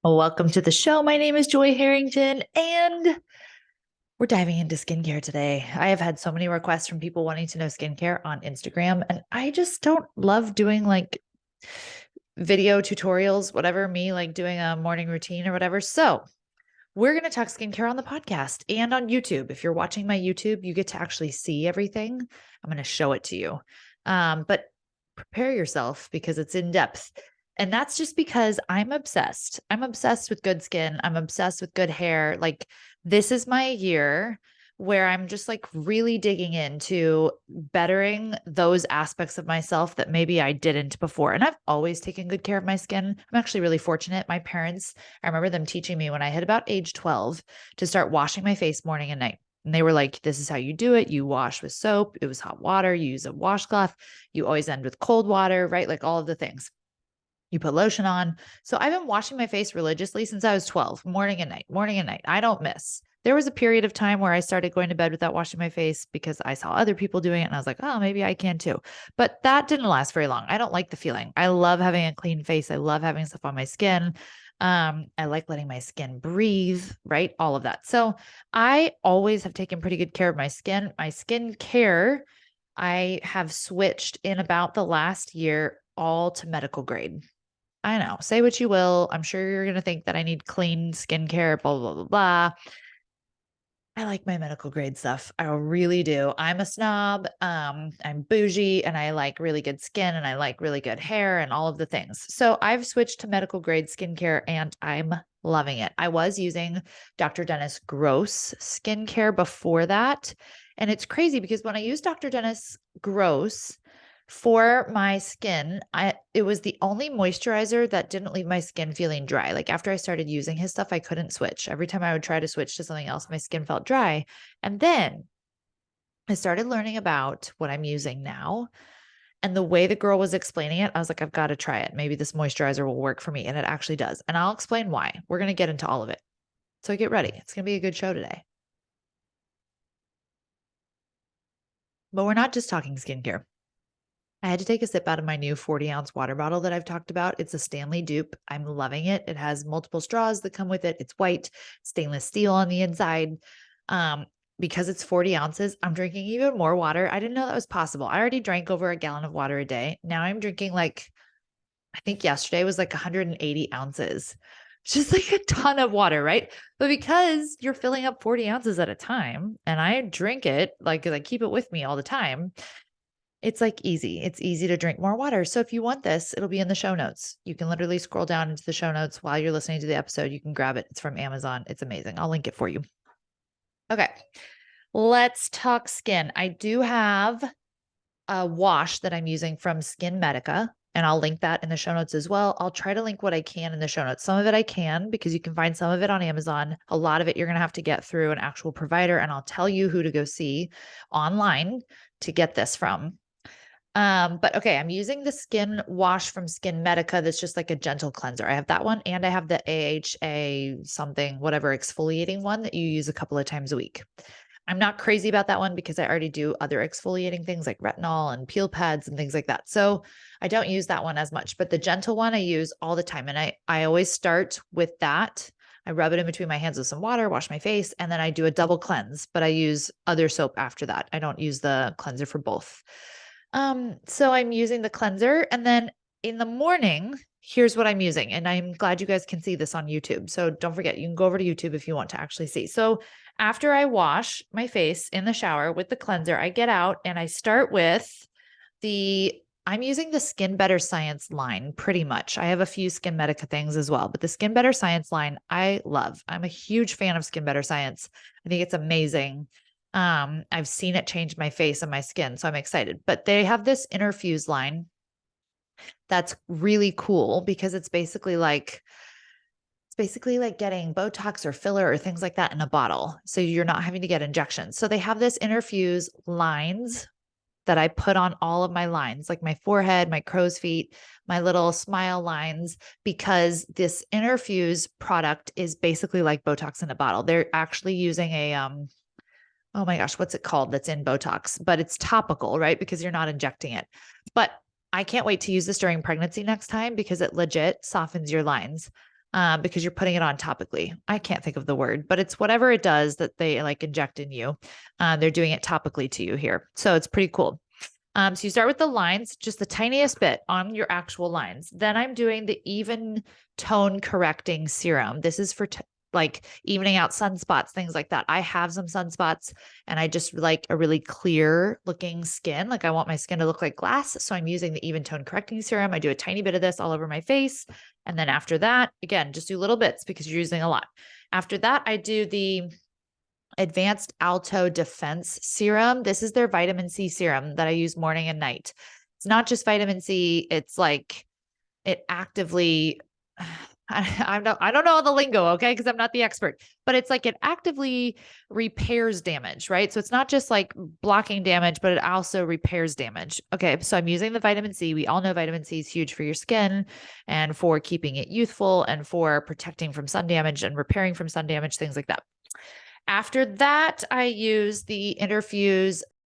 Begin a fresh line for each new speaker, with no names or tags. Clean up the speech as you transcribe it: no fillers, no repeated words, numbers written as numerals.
Welcome to the show. My name is Joy Harrington, and we're diving into skincare today. I have had so many requests from people wanting to know skincare on Instagram, and I just don't love doing like video tutorials, whatever, me like doing a morning routine or whatever. So, we're going to talk skincare on the podcast and on YouTube. If you're watching my YouTube, you get to actually see everything. I'm going to show it to you. But prepare yourself because it's in depth. And that's just because I'm obsessed. I'm obsessed with good skin. I'm obsessed with good hair. Like, this is my year where I'm just like really digging into bettering those aspects of myself that maybe I didn't before. And I've always taken good care of my skin. I'm actually really fortunate. My parents, I remember them teaching me when I hit about age 12 to start washing my face morning and night. And they were like, this is how you do it. You wash with soap. It was hot water. You use a washcloth. You always end with cold water, right? Like all of the things. You put lotion on. So I've been washing my face religiously since I was 12, morning and night, morning and night. I don't miss. There was a period of time where I started going to bed without washing my face because I saw other people doing it and I was like, oh, maybe I can too. But that didn't last very long. I don't like the feeling. I love having a clean face. I love having stuff on my skin. I like letting my skin breathe, right? All of that. So I always have taken pretty good care of my skin. My skin care, I have switched in about the last year all to medical grade. I know. Say what you will. I'm sure you're going to think that I need clean skincare, blah, blah, blah, blah. I like my medical grade stuff. I really do. I'm a snob. I'm bougie and I like really good skin and I like really good hair and all of the things. So I've switched to medical grade skincare and I'm loving it. I was using Dr. Dennis Gross skincare before that. And it's crazy because when I use Dr. Dennis Gross, for my skin, it was the only moisturizer that didn't leave my skin feeling dry. Like after I started using his stuff, I couldn't switch. Every time I would try to switch to something else, my skin felt dry. And then I started learning about what I'm using now. And the way the girl was explaining it, I was like, I've got to try it. Maybe this moisturizer will work for me. And it actually does. And I'll explain why. We're going to get into all of it. So get ready. It's going to be a good show today. But we're not just talking skincare. I had to take a sip out of my new 40-ounce water bottle that I've talked about. It's a Stanley dupe. I'm loving it. It has multiple straws that come with it. It's white, stainless steel on the inside. Um, because it's 40 ounces, I'm drinking even more water. I didn't know that was possible. I already drank over a gallon of water a day. Now I'm drinking like, I think yesterday was like 180 ounces. Just like a ton of water, right? But because you're filling up 40 ounces at a time, and I drink it like, 'cause I keep it with me all the time, it's like easy. It's easy to drink more water. So if you want this, it'll be in the show notes. You can literally scroll down into the show notes while you're listening to the episode. You can grab it. It's from Amazon. It's amazing. I'll link it for you. Okay. Let's talk skin. I do have a wash that I'm using from Skin Medica, and I'll link that in the show notes as well. I'll try to link what I can in the show notes. Some of it I can because you can find some of it on Amazon. A lot of it you're going to have to get through an actual provider, and I'll tell you who to go see online to get this from. But okay, I'm using the skin wash from Skin Medica that's just like a gentle cleanser. I have that one and I have the AHA something, whatever exfoliating one that you use a couple of times a week. I'm not crazy about that one because I already do other exfoliating things like retinol and peel pads and things like that. So I don't use that one as much, but the gentle one I use all the time. And I always start with that. I rub it in between my hands with some water, wash my face, and then I do a double cleanse, but I use other soap after that. I don't use the cleanser for both. So I'm using the cleanser and then in the morning, here's what I'm using. And I'm glad you guys can see this on YouTube. So don't forget, you can go over to YouTube if you want to actually see. So after I wash my face in the shower with the cleanser, I get out and I start with I'm using the Skin Better Science line pretty much. I have a few Skin Medica things as well, but the Skin Better Science line I love. I'm a huge fan of Skin Better Science. I think it's amazing. I've seen it change my face and my skin, so I'm excited. But they have this Interfuse line that's really cool because it's basically like getting Botox or filler or things like that in a bottle. So you're not having to get injections. So they have this Interfuse lines that I put on all of my lines, like my forehead, my crow's feet, my little smile lines, because this Interfuse product is basically like Botox in a bottle. They're actually using oh my gosh, what's it called that's in Botox, but it's topical, right? Because you're not injecting it. But I can't wait to use this during pregnancy next time because it legit softens your lines. because you're putting it on topically. I can't think of the word, but it's whatever it does that they like inject in you. They're doing it topically to you here. So it's pretty cool. So you start with the lines, just the tiniest bit on your actual lines. Then I'm doing the even tone correcting serum. This is for like evening out sunspots, things like that. I have some sunspots and I just like a really clear looking skin. Like I want my skin to look like glass. So I'm using the even tone correcting serum. I do a tiny bit of this all over my face. And then after that, again, just do little bits because you're using a lot. After that, I do the Advanced Alto Defense Serum. This is their vitamin C serum that I use morning and night. It's not just vitamin C. It's like it actively, I don't know the lingo, okay? Because I'm not the expert, but it's like it actively repairs damage, right? So it's not just like blocking damage, but it also repairs damage. Okay, so I'm using the vitamin C. We all know vitamin C is huge for your skin and for keeping it youthful and for protecting from sun damage and repairing from sun damage, things like that. After that, I use the Interfuse